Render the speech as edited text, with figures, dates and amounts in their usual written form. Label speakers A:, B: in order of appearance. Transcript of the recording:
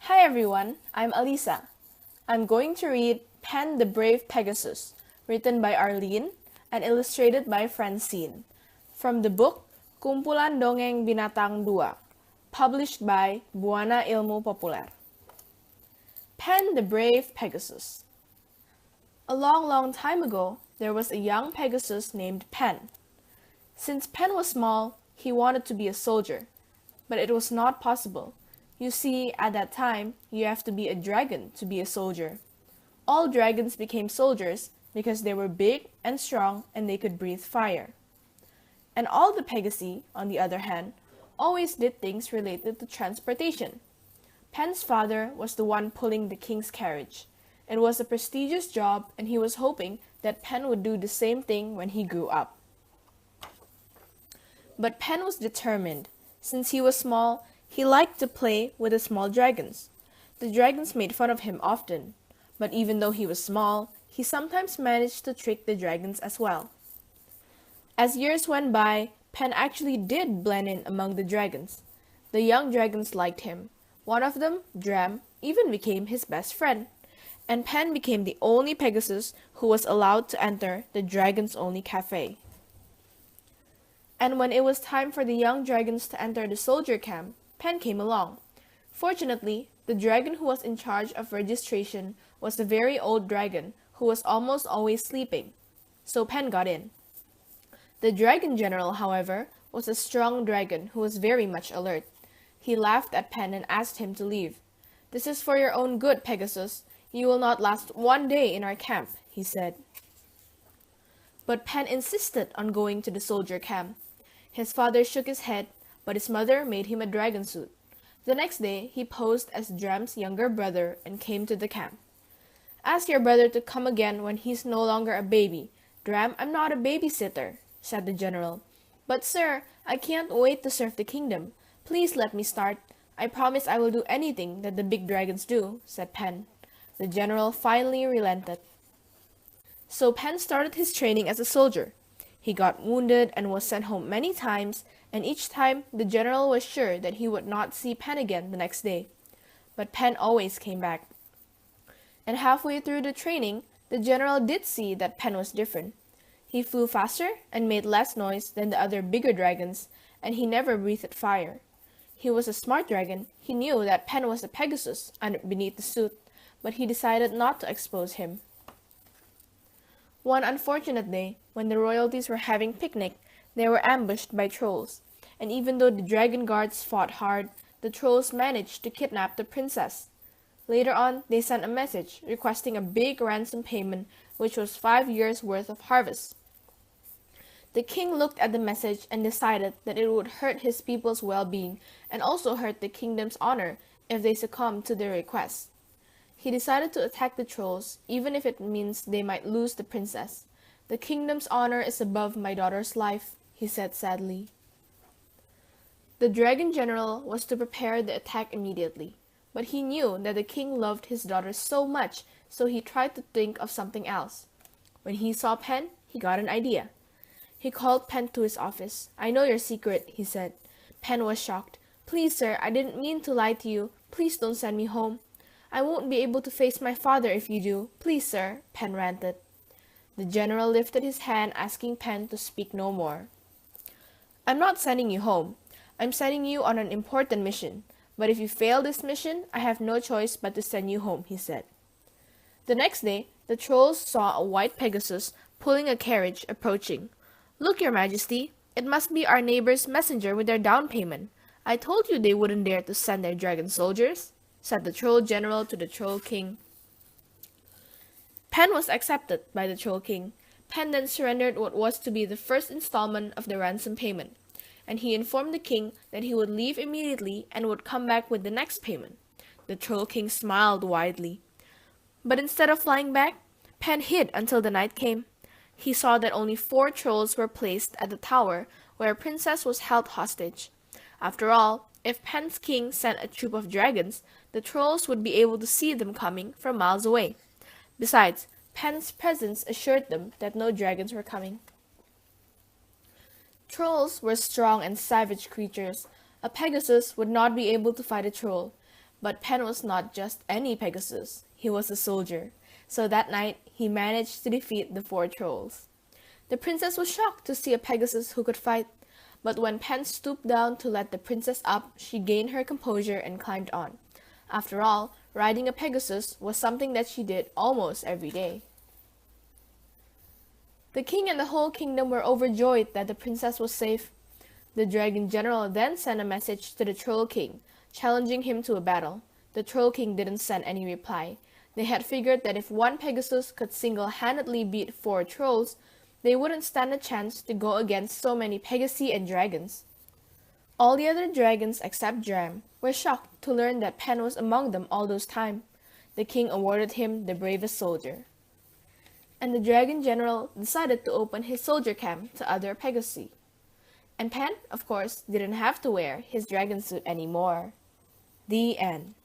A: Hi everyone, I'm Alyssa. I'm going to read Pen the Brave Pegasus, written by Arleen and illustrated by Franceeen, from the book Kumpulan Dongeng Binatang 2, published by Bhuana Ilmu Populer. Pen the Brave Pegasus. A long time ago, there was a young Pegasus named Pen. Since Pen was small, he wanted to be a soldier, but it was not possible. You see, at that time, you have to be a dragon to be a soldier. All dragons became soldiers because they were big and strong and they could breathe fire. And all the Pegasi, on the other hand, always did things related to transportation. Pen's father was the one pulling the king's carriage. It was a prestigious job and he was hoping that Pen would do the same thing when he grew up. But Pen was determined. Since he was small, he liked to play with the small dragons. The dragons made fun of him often, but even though he was small, he sometimes managed to trick the dragons as well. As years went by, Pen actually did blend in among the dragons. The young dragons liked him. One of them, Dram, even became his best friend. And Pen became the only Pegasus who was allowed to enter the Dragons Only Cafe. And when it was time for the young dragons to enter the soldier camp, Pen came along. Fortunately, the dragon who was in charge of registration was a very old dragon who was almost always sleeping, so Pen got in. The dragon general, however, was a strong dragon who was very much alert. He laughed at Pen and asked him to leave. "This is for your own good, Pegasus. You will not last one day in our camp," he said. But Pen insisted on going to the soldier camp. His father shook his head, but his mother made him a dragon suit. The next day, he posed as Dram's younger brother and came to the camp. "Ask your brother to come again when he's no longer a baby. Dram, I'm not a babysitter," said the general. "But sir, I can't wait to serve the kingdom. Please let me start. I promise I will do anything that the big dragons do," said Pen. The general finally relented. So Pen started his training as a soldier. He got wounded and was sent home many times, and each time the general was sure that he would not see Pen again the next day. But Pen always came back. And halfway through the training, the general did see that Pen was different. He flew faster and made less noise than the other bigger dragons, and he never breathed fire. He was a smart dragon. He knew that Pen was a Pegasus beneath the suit, but he decided not to expose him. One unfortunate day, when the royalties were having picnic, they were ambushed by trolls, and even though the dragon guards fought hard, the trolls managed to kidnap the princess. Later on, they sent a message requesting a big ransom payment, which was 5 years' worth of harvest. The king looked at the message and decided that it would hurt his people's well-being and also hurt the kingdom's honor if they succumbed to their request. He decided to attack the trolls, even if it means they might lose the princess. "The kingdom's honor is above my daughter's life," he said sadly. The dragon general was to prepare the attack immediately, but he knew that the king loved his daughter so much, so he tried to think of something else. When he saw Pen, he got an idea. He called Pen to his office. "I know your secret," he said. Pen was shocked. "Please, sir, I didn't mean to lie to you. Please don't send me home." "I won't be able to face my father if you do. Please, sir," Pen ranted. The general lifted his hand, asking Pen to speak no more. "I'm not sending you home. I'm sending you on an important mission. But if you fail this mission, I have no choice but to send you home," he said. The next day, the trolls saw a white Pegasus pulling a carriage approaching. "Look, your majesty, it must be our neighbor's messenger with their down payment. I told you they wouldn't dare to send their dragon soldiers," said the troll general to the troll king. Pen was accepted by the troll king. Pen then surrendered what was to be the first installment of the ransom payment, and he informed the king that he would leave immediately and would come back with the next payment. The troll king smiled widely. But instead of flying back, Pen hid until the night came. He saw that only 4 trolls were placed at the tower where a princess was held hostage. After all, if Pen's king sent a troop of dragons, the trolls would be able to see them coming from miles away. Besides, Pen's presence assured them that no dragons were coming. Trolls were strong and savage creatures. A Pegasus would not be able to fight a troll. But Pan was not just any Pegasus, he was a soldier, so that night he managed to defeat the 4 trolls. The princess was shocked to see a Pegasus who could fight, but when Pan stooped down to let the princess up, she gained her composure and climbed on. After all, riding a Pegasus was something that she did almost every day. The king and the whole kingdom were overjoyed that the princess was safe. The dragon general then sent a message to the troll king, challenging him to a battle. The troll king didn't send any reply. They had figured that if one Pegasus could single-handedly beat 4 trolls, they wouldn't stand a chance to go against so many Pegasi and dragons. All the other dragons except Dram were shocked to learn that Pan was among them all those time. The king awarded him the bravest soldier. And the dragon general decided to open his soldier camp to other Pegasi. And Pan, of course, didn't have to wear his dragon suit anymore. The end.